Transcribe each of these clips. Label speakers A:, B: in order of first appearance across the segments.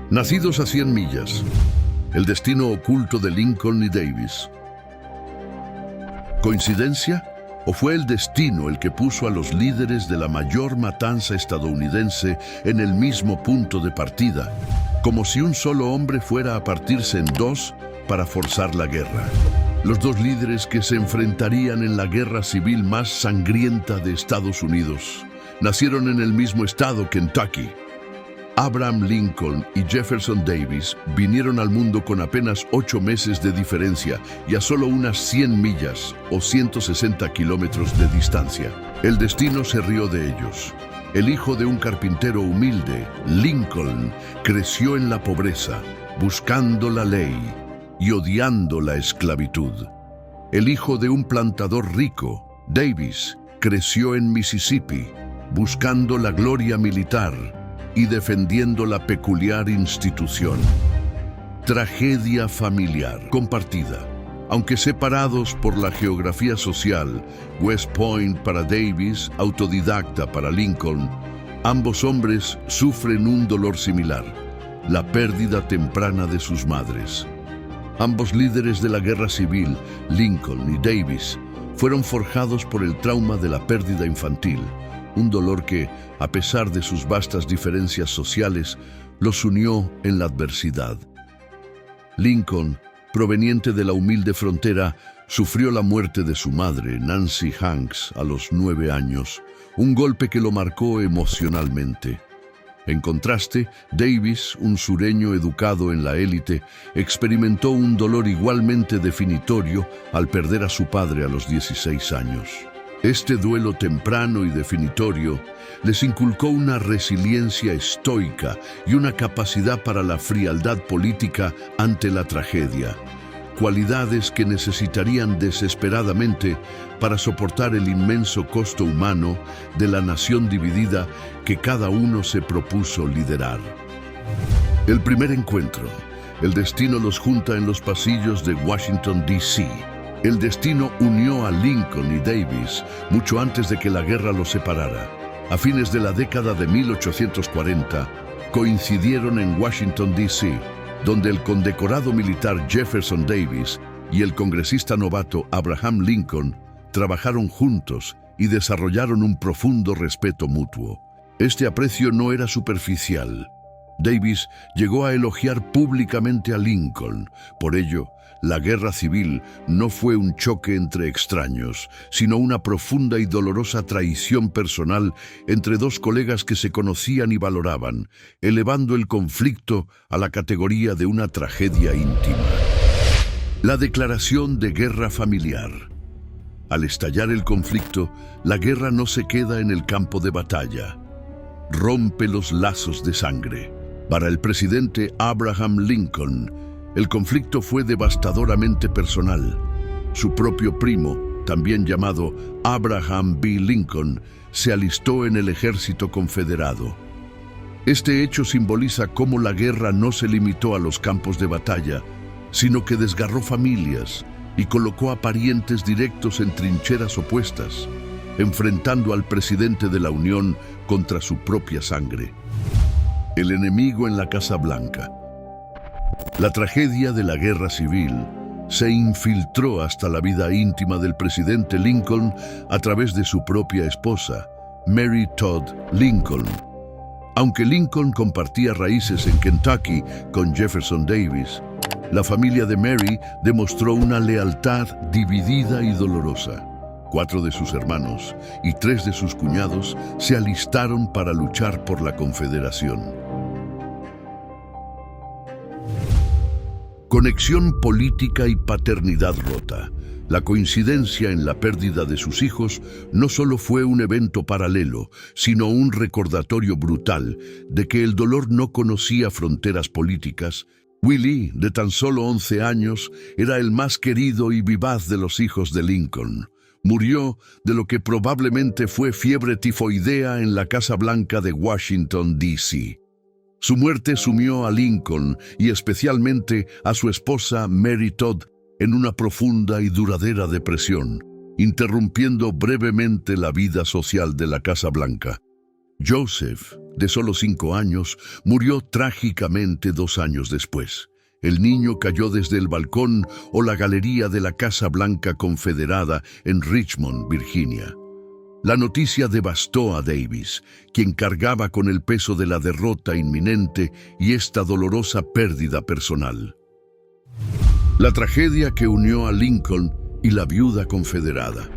A: Nacidos a 100 millas, el destino oculto de Lincoln y Davis. ¿Coincidencia? ¿O fue el destino el que puso a los líderes de la mayor matanza estadounidense en el mismo punto de partida, como si un solo hombre fuera a partirse en dos para forzar la guerra? Los dos líderes que se enfrentarían en la guerra civil más sangrienta de Estados Unidos nacieron en el mismo estado, Kentucky. Abraham Lincoln y Jefferson Davis vinieron al mundo con apenas 8 meses de diferencia y a solo unas 100 millas o 160 kilómetros de distancia. El destino se rió de ellos. El hijo de un carpintero humilde, Lincoln, creció en la pobreza, buscando la ley y odiando la esclavitud. El hijo de un plantador rico, Davis, creció en Mississippi, buscando la gloria militar y defendiendo la peculiar institución. Tragedia familiar compartida. Aunque separados por la geografía social, West Point para Davis, autodidacta para Lincoln, ambos hombres sufren un dolor similar: la pérdida temprana de sus madres. Ambos líderes de la guerra civil, Lincoln y Davis, fueron forjados por el trauma de la pérdida infantil, un dolor que, a pesar de sus vastas diferencias sociales, los unió en la adversidad. Lincoln, proveniente de la humilde frontera, sufrió la muerte de su madre, Nancy Hanks, a los 9 años, un golpe que lo marcó emocionalmente. En contraste, Davis, un sureño educado en la élite, experimentó un dolor igualmente definitorio al perder a su padre a los 16 años. Este duelo temprano y definitorio les inculcó una resiliencia estoica y una capacidad para la frialdad política ante la tragedia, cualidades que necesitarían desesperadamente para soportar el inmenso costo humano de la nación dividida que cada uno se propuso liderar. El primer encuentro. El destino los junta en los pasillos de Washington, D.C. El destino unió a Lincoln y Davis mucho antes de que la guerra los separara. A fines de la década de 1840, coincidieron en Washington, D.C., donde el condecorado militar Jefferson Davis y el congresista novato Abraham Lincoln trabajaron juntos y desarrollaron un profundo respeto mutuo. Este aprecio no era superficial. Davis llegó a elogiar públicamente a Lincoln. Por ello, la guerra civil no fue un choque entre extraños, sino una profunda y dolorosa traición personal entre dos colegas que se conocían y valoraban, elevando el conflicto a la categoría de una tragedia íntima. La declaración de guerra familiar. Al estallar el conflicto, la guerra no se queda en el campo de batalla. Rompe los lazos de sangre. Para el presidente Abraham Lincoln, el conflicto fue devastadoramente personal. Su propio primo, también llamado Abraham B. Lincoln, se alistó en el ejército confederado. Este hecho simboliza cómo la guerra no se limitó a los campos de batalla, sino que desgarró familias y colocó a parientes directos en trincheras opuestas, enfrentando al presidente de la Unión contra su propia sangre. El enemigo en la Casa Blanca. La tragedia de la guerra civil se infiltró hasta la vida íntima del presidente Lincoln a través de su propia esposa, Mary Todd Lincoln. Aunque Lincoln compartía raíces en Kentucky con Jefferson Davis, la familia de Mary demostró una lealtad dividida y dolorosa. 4 de sus hermanos y 3 de sus cuñados se alistaron para luchar por la Confederación. Conexión política y paternidad rota. La coincidencia en la pérdida de sus hijos no solo fue un evento paralelo, sino un recordatorio brutal de que el dolor no conocía fronteras políticas. Willie, de tan solo 11 años, era el más querido y vivaz de los hijos de Lincoln. Murió de lo que probablemente fue fiebre tifoidea en la Casa Blanca de Washington, D.C. Su muerte sumió a Lincoln y especialmente a su esposa Mary Todd en una profunda y duradera depresión, interrumpiendo brevemente la vida social de la Casa Blanca. Joseph, de solo 5 años, murió trágicamente 2 años después. El niño cayó desde el balcón o la galería de la Casa Blanca Confederada en Richmond, Virginia. La noticia devastó a Davis, quien cargaba con el peso de la derrota inminente y esta dolorosa pérdida personal. La tragedia que unió a Lincoln y la viuda confederada.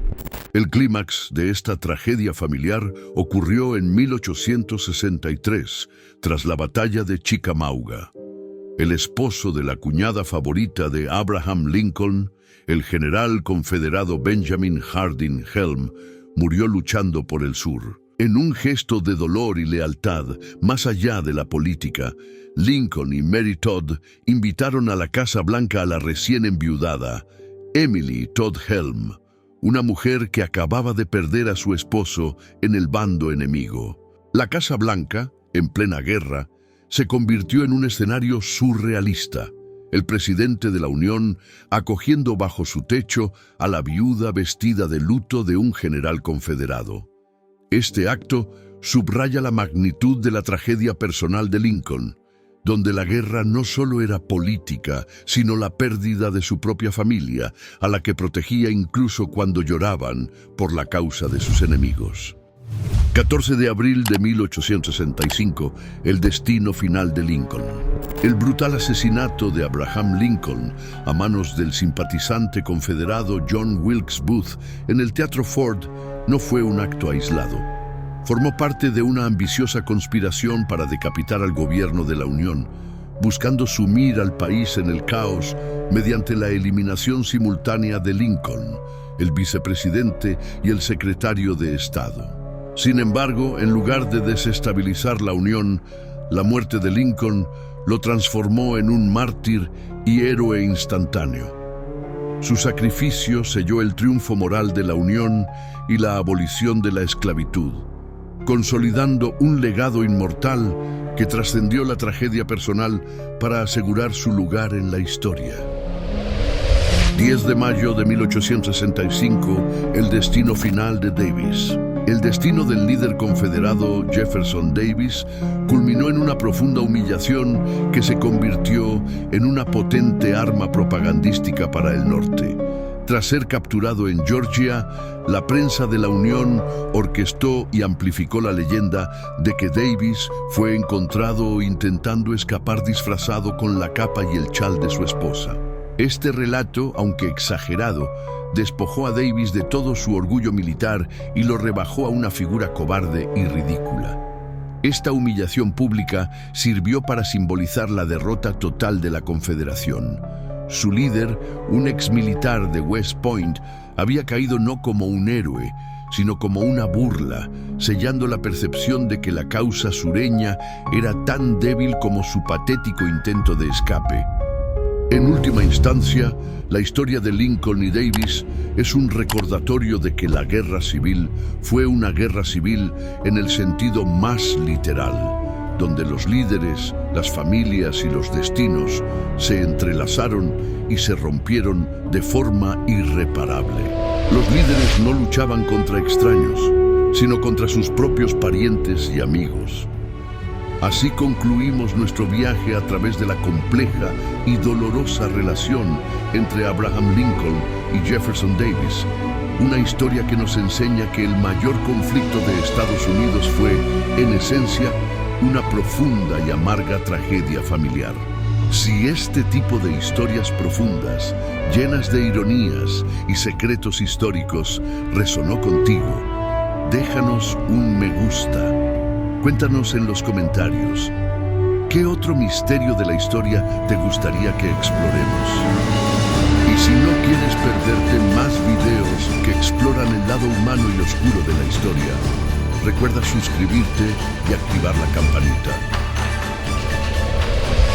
A: El clímax de esta tragedia familiar ocurrió en 1863, tras la batalla de Chickamauga. El esposo de la cuñada favorita de Abraham Lincoln, el general confederado Benjamin Hardin Helm, murió luchando por el sur. En un gesto de dolor y lealtad, más allá de la política, Lincoln y Mary Todd invitaron a la Casa Blanca a la recién enviudada Emily Todd Helm, una mujer que acababa de perder a su esposo en el bando enemigo. La Casa Blanca, en plena guerra, se convirtió en un escenario surrealista. El presidente de la Unión acogiendo bajo su techo a la viuda vestida de luto de un general confederado. Este acto subraya la magnitud de la tragedia personal de Lincoln, donde la guerra no solo era política, sino la pérdida de su propia familia, a la que protegía incluso cuando lloraban por la causa de sus enemigos. 14 de abril de 1865, el destino final de Lincoln. El brutal asesinato de Abraham Lincoln a manos del simpatizante confederado John Wilkes Booth en el Teatro Ford no fue un acto aislado. Formó parte de una ambiciosa conspiración para decapitar al gobierno de la Unión, buscando sumir al país en el caos mediante la eliminación simultánea de Lincoln, el vicepresidente y el secretario de Estado. Sin embargo, en lugar de desestabilizar la Unión, la muerte de Lincoln lo transformó en un mártir y héroe instantáneo. Su sacrificio selló el triunfo moral de la Unión y la abolición de la esclavitud, consolidando un legado inmortal que trascendió la tragedia personal para asegurar su lugar en la historia. 10 de mayo de 1865, el destino final de Davis. El destino del líder confederado Jefferson Davis culminó en una profunda humillación que se convirtió en una potente arma propagandística para el norte. Tras ser capturado en Georgia, la prensa de la Unión orquestó y amplificó la leyenda de que Davis fue encontrado intentando escapar disfrazado con la capa y el chal de su esposa. Este relato, aunque exagerado, despojó a Davis de todo su orgullo militar y lo rebajó a una figura cobarde y ridícula. Esta humillación pública sirvió para simbolizar la derrota total de la Confederación. Su líder, un exmilitar de West Point, había caído no como un héroe, sino como una burla, sellando la percepción de que la causa sureña era tan débil como su patético intento de escape. En última instancia, la historia de Lincoln y Davis es un recordatorio de que la guerra civil fue una guerra civil en el sentido más literal, donde los líderes, las familias y los destinos se entrelazaron y se rompieron de forma irreparable. Los líderes no luchaban contra extraños, sino contra sus propios parientes y amigos. Así concluimos nuestro viaje a través de la compleja y dolorosa relación entre Abraham Lincoln y Jefferson Davis, una historia que nos enseña que el mayor conflicto de Estados Unidos fue, en esencia, una profunda y amarga tragedia familiar. Si este tipo de historias profundas, llenas de ironías y secretos históricos, resonó contigo, déjanos un me gusta. Cuéntanos en los comentarios, ¿qué otro misterio de la historia te gustaría que exploremos? Y si no quieres perderte más videos que exploran el lado humano y oscuro de la historia, recuerda suscribirte y activar la campanita.